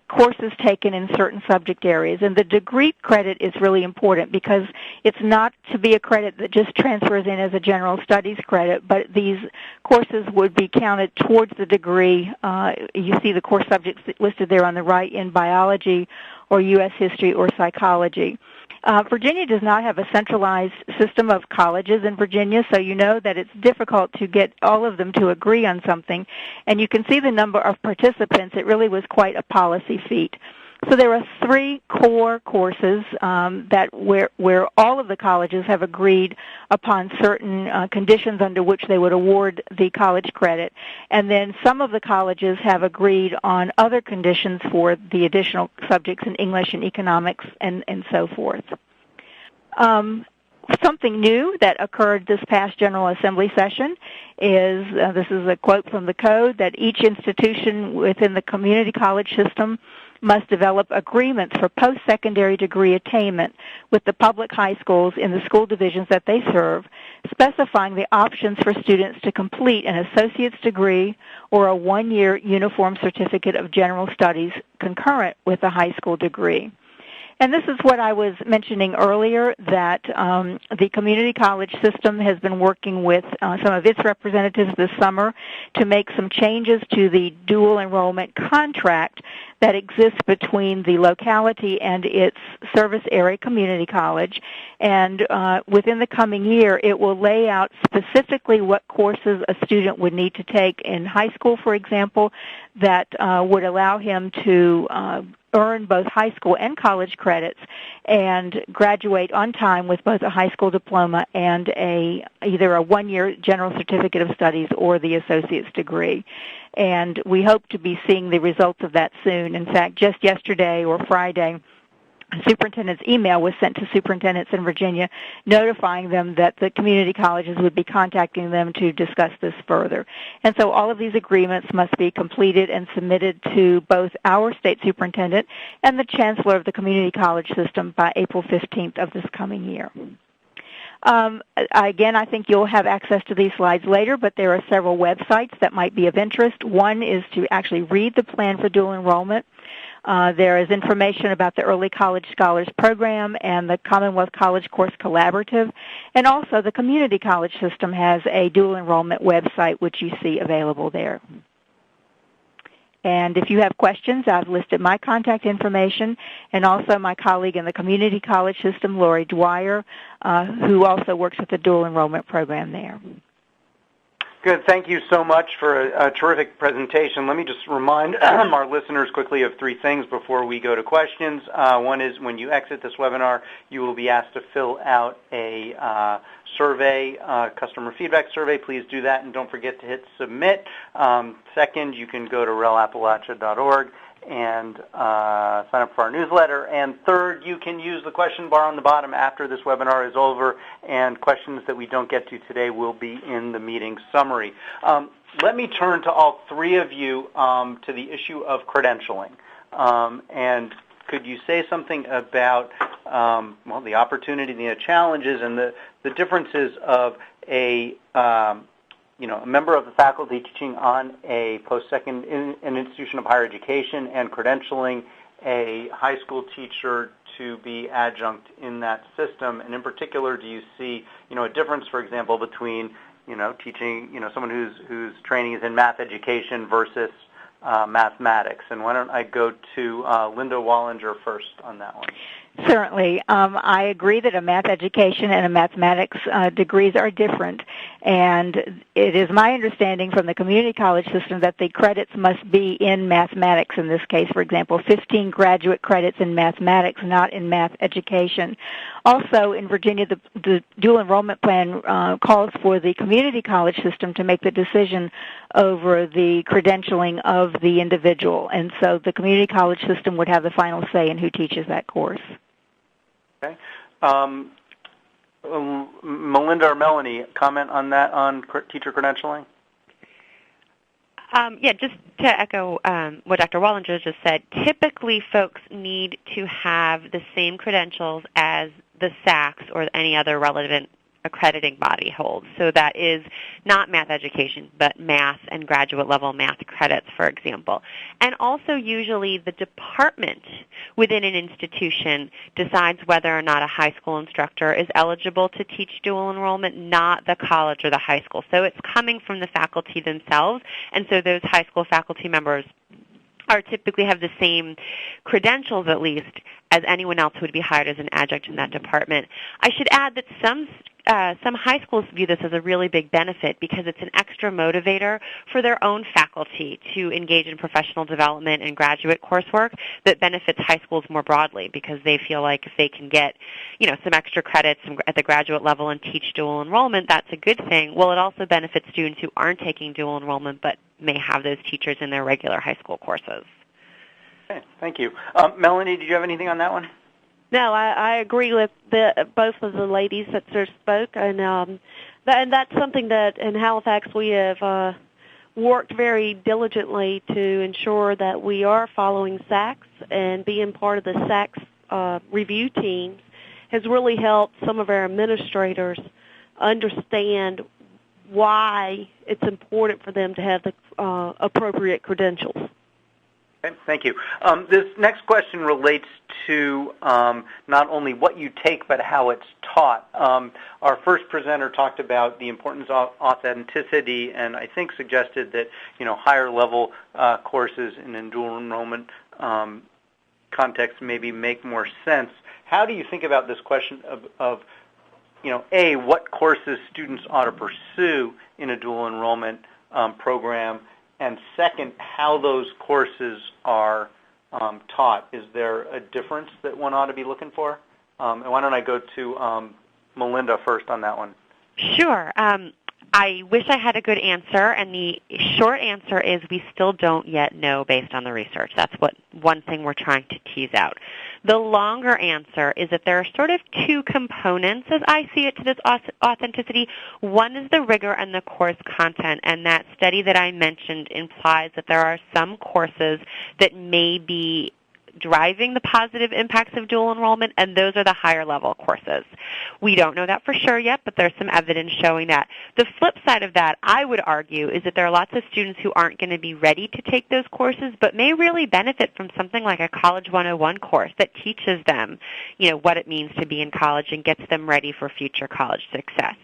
courses taken in certain subject areas. And the degree credit is really important because it's not to be a credit that just transfers in as a general studies credit, but these courses would be counted towards the degree. You see the course subjects listed there on the right in biology or U.S. history or psychology. Virginia does not have a centralized system of colleges in Virginia, so you know that it's difficult to get all of them to agree on something. And you can see the number of participants. It really was quite a policy feat. So there are three core courses where all of the colleges have agreed upon certain conditions under which they would award the college credit. And then some of the colleges have agreed on other conditions for the additional subjects in English and economics and so forth. Something new that occurred this past General Assembly session is, this is a quote from the code, that each institution within the community college system must develop agreements for post-secondary degree attainment with the public high schools in the school divisions that they serve, specifying the options for students to complete an associate's degree or a one-year uniform certificate of general studies concurrent with a high school degree. And this is what I was mentioning earlier, that the community college system has been working with some of its representatives this summer to make some changes to the dual enrollment contract that exists between the locality and its service area community college. And within the coming year, it will lay out specifically what courses a student would need to take in high school, for example, that would allow him to earn both high school and college credits and graduate on time with both a high school diploma and either a one-year general certificate of studies or the associate's degree. And we hope to be seeing the results of that soon. In fact, just yesterday or Friday, a superintendent's email was sent to superintendents in Virginia notifying them that the community colleges would be contacting them to discuss this further. And so all of these agreements must be completed and submitted to both our state superintendent and the chancellor of the community college system by April 15th of this coming year. Again, I think you'll have access to these slides later, but there are several websites that might be of interest. One is to actually read the plan for dual enrollment. There is information about the Early College Scholars Program and the Commonwealth College Course Collaborative. And also the community college system has a dual enrollment website, which you see available there. And if you have questions, I've listed my contact information and also my colleague in the community college system, Lori Dwyer, who also works with the dual enrollment program there. Good. Thank you so much for a terrific presentation. Let me just remind our listeners quickly of three things before we go to questions. One is when you exit this webinar, you will be asked to fill out a survey, customer feedback survey. Please do that, and don't forget to hit submit. Second, you can go to RELAppalachia.org and sign up for our newsletter. And third, you can use the question bar on the bottom after this webinar is over, and questions that we don't get to today will be in the meeting summary. Let me turn to all three of you to the issue of credentialing. And could you say something about well, the opportunity, the challenges, and the differences of a member of the faculty teaching on a an institution of higher education and credentialing a high school teacher to be adjunct in that system? And in particular, do you see, a difference, for example, between, teaching, someone whose training is in math education versus mathematics? And why don't I go to Linda Wallinger first on that one? Certainly. I agree that a math education and a mathematics degrees are different, and it is my understanding from the community college system that the credits must be in mathematics in this case. For example, 15 graduate credits in mathematics, not in math education. Also, in Virginia, the dual enrollment plan calls for the community college system to make the decision over the credentialing of the individual, and so the community college system would have the final say in who teaches that course. Okay. Melinda or Melanie, comment on that, on teacher credentialing? Yeah, just to echo what Dr. Wallinger just said, typically folks need to have the same credentials as the SACS or any other relevant accrediting body holds. So that is not math education, but math and graduate level math credits, for example. And also usually the department within an institution decides whether or not a high school instructor is eligible to teach dual enrollment, not the college or the high school. So it's coming from the faculty themselves, and so those high school faculty members typically have the same credentials, at least, as anyone else who would be hired as an adjunct in that department. I should add that some high schools view this as a really big benefit because it's an extra motivator for their own faculty to engage in professional development and graduate coursework that benefits high schools more broadly, because they feel like if they can get, some extra credits at the graduate level and teach dual enrollment, that's a good thing. Well, it also benefits students who aren't taking dual enrollment but may have those teachers in their regular high school courses. Okay, thank you. Melanie, did you have anything on that one? No, I agree with both of the ladies that just spoke, and that's something that in Halifax we have worked very diligently to ensure that we are following SACS, and being part of the SACS review teams has really helped some of our administrators understand why it's important for them to have the appropriate credentials. Okay, thank you. This next question relates to not only what you take, but how it's taught. Our first presenter talked about the importance of authenticity, and I think suggested that higher level courses in dual enrollment context maybe make more sense. How do you think about this question of A, what courses students ought to pursue in a dual enrollment program, and second, how those courses are taught? Is there a difference that one ought to be looking for? And why don't I go to Melinda first on that one? Sure. I wish I had a good answer, and the short answer is we still don't yet know based on the research. That's one thing we're trying to tease out. The longer answer is that there are sort of two components, as I see it, to this authenticity. One is the rigor and the course content, and that study that I mentioned implies that there are some courses that may be driving the positive impacts of dual enrollment, and those are the higher level courses. We don't know that for sure yet, but there's some evidence showing that. The flip side of that, I would argue, is that there are lots of students who aren't going to be ready to take those courses, but may really benefit from something like a College 101 course that teaches them, what it means to be in college and gets them ready for future college success.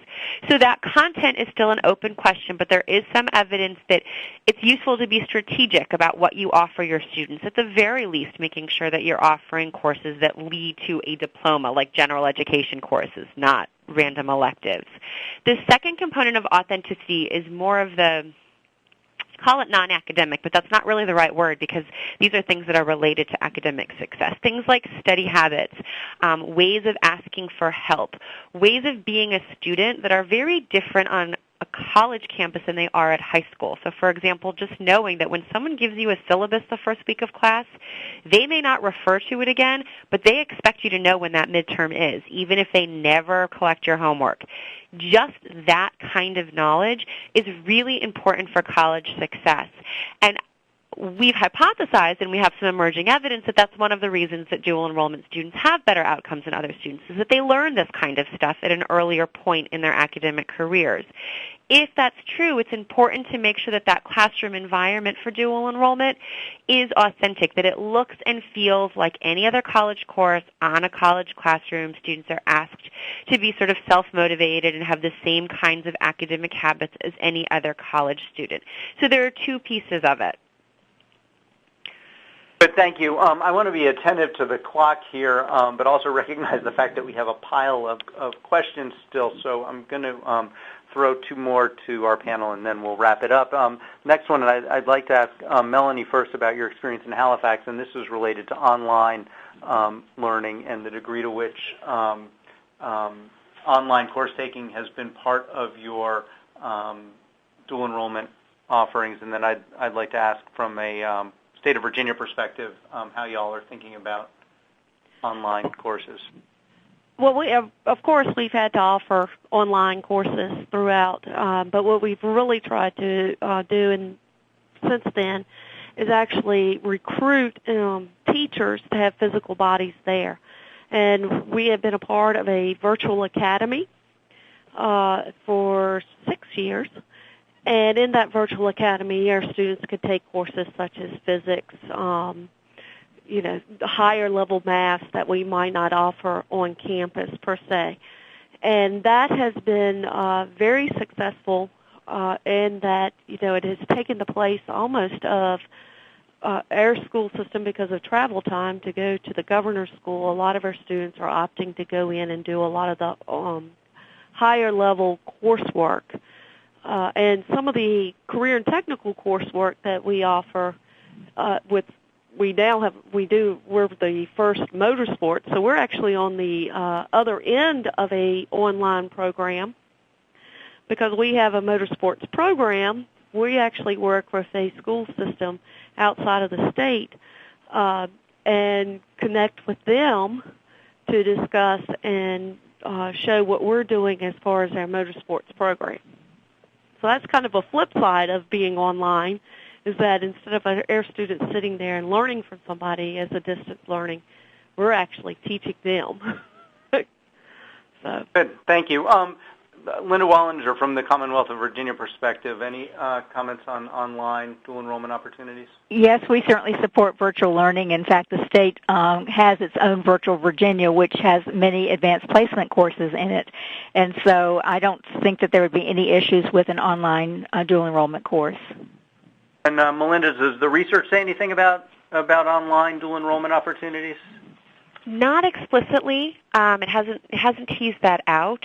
So that content is still an open question, but there is some evidence that it's useful to be strategic about what you offer your students. At the very least, making sure that you're offering courses that lead to a diploma, like general education courses, not random electives. The second component of authenticity is more of call it non-academic, but that's not really the right word because these are things that are related to academic success. Things like study habits, ways of asking for help, ways of being a student that are very different on a college campus than they are at high school. So for example, just knowing that when someone gives you a syllabus the first week of class, they may not refer to it again, but they expect you to know when that midterm is, even if they never collect your homework. Just that kind of knowledge is really important for college success. And we've hypothesized, and we have some emerging evidence, that that's one of the reasons that dual enrollment students have better outcomes than other students, is that they learn this kind of stuff at an earlier point in their academic careers. If that's true, it's important to make sure that that classroom environment for dual enrollment is authentic, that it looks and feels like any other college course on a college classroom. Students are asked to be sort of self-motivated and have the same kinds of academic habits as any other college student. So there are two pieces of it. Good, thank you. I want to be attentive to the clock here, but also recognize the fact that we have a pile of questions still, so I'm going to throw two more to our panel, and then we'll wrap it up. Next one, I'd like to ask Melanie first about your experience in Halifax, and this is related to online learning and the degree to which online course taking has been part of your dual enrollment offerings, and then I'd like to ask from a state of Virginia perspective how y'all are thinking about online courses. Well, of course, we've had to offer online courses throughout, but what we've really tried to do since then is actually recruit teachers to have physical bodies there. And we have been a part of a virtual academy for 6 years. And in that virtual academy, our students could take courses such as physics, higher level math that we might not offer on campus per se. And that has been very successful in that, it has taken the place almost of our school system because of travel time to go to the governor's school. A lot of our students are opting to go in and do a lot of the higher level coursework. And some of the career and technical coursework that we offer we're the first motorsports, so we're actually on the other end of a online program because we have a motorsports program. We actually work with a school system outside of the state and connect with them to discuss and show what we're doing as far as our motorsports program. So that's kind of a flip side of being online, is that instead of our students sitting there and learning from somebody as a distance learning, we're actually teaching them. So. Good, thank you. Linda Wallinger, from the Commonwealth of Virginia perspective, any comments on online dual enrollment opportunities? Yes, we certainly support virtual learning. In fact, the state has its own Virtual Virginia, which has many advanced placement courses in it. And so I don't think that there would be any issues with an online dual enrollment course. And Melinda, does the research say anything about online dual enrollment opportunities? Not explicitly. It hasn't teased that out.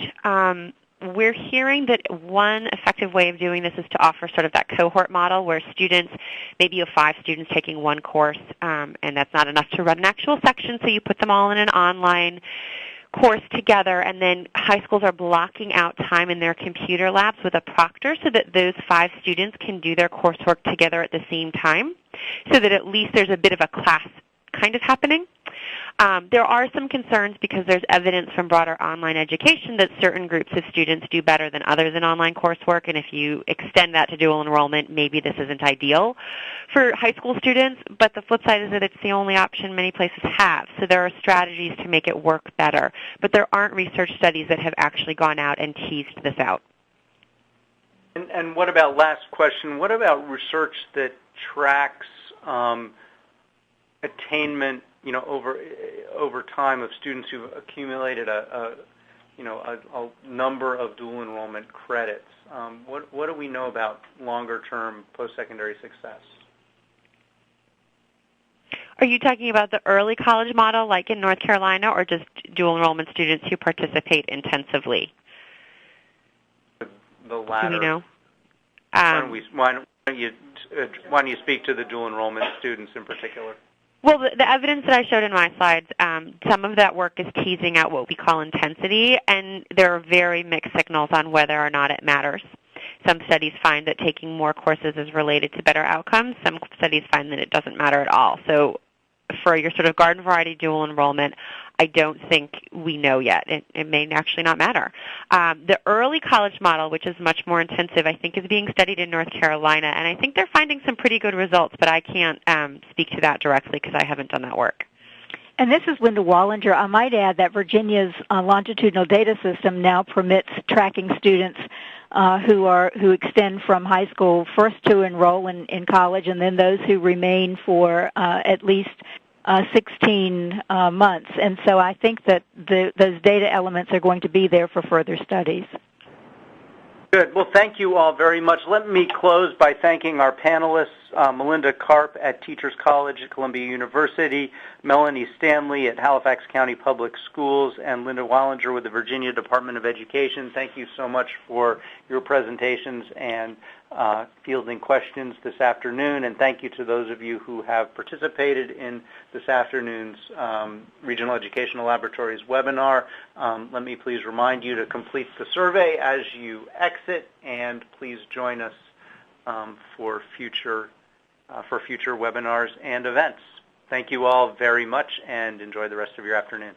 We're hearing that one effective way of doing this is to offer sort of that cohort model where students, maybe you have 5 students taking one course, and that's not enough to run an actual section, so you put them all in an online course together, and then high schools are blocking out time in their computer labs with a proctor so that those 5 students can do their coursework together at the same time, so that at least there's a bit of a class kind of happening. There are some concerns because there's evidence from broader online education that certain groups of students do better than others in online coursework, and if you extend that to dual enrollment, maybe this isn't ideal for high school students, but the flip side is that it's the only option many places have, so there are strategies to make it work better, but there aren't research studies that have actually gone out and teased this out. And what about, last question, what about research that tracks attainment, over time of students who've accumulated a number of dual enrollment credits? What do we know about longer-term post-secondary success? Are you talking about the early college model like in North Carolina, or just dual enrollment students who participate intensively? The latter. Do we know? Why don't you speak to the dual enrollment students in particular? Well, the evidence that I showed in my slides, some of that work is teasing out what we call intensity, and there are very mixed signals on whether or not it matters. Some studies find that taking more courses is related to better outcomes. Some studies find that it doesn't matter at all. So for your sort of garden variety dual enrollment, I don't think we know yet. It may actually not matter. The early college model, which is much more intensive, I think is being studied in North Carolina, and I think they're finding some pretty good results, but I can't speak to that directly because I haven't done that work. And this is Linda Wallinger. I might add that Virginia's longitudinal data system now permits tracking students who extend from high school first to enroll in college, and then those who remain for at least 16 months. And so I think that those data elements are going to be there for further studies. Good. Well, thank you all very much. Let me close by thanking our panelists, Melinda Karp at Teachers College at Columbia University, Melanie Stanley at Halifax County Public Schools, and Linda Wallinger with the Virginia Department of Education. Thank you so much for your presentations and fielding questions this afternoon, and thank you to those of you who have participated in this afternoon's Regional Educational Laboratories webinar. Let me please remind you to complete the survey as you exit, and please join us for future webinars and events. Thank you all very much, and enjoy the rest of your afternoon.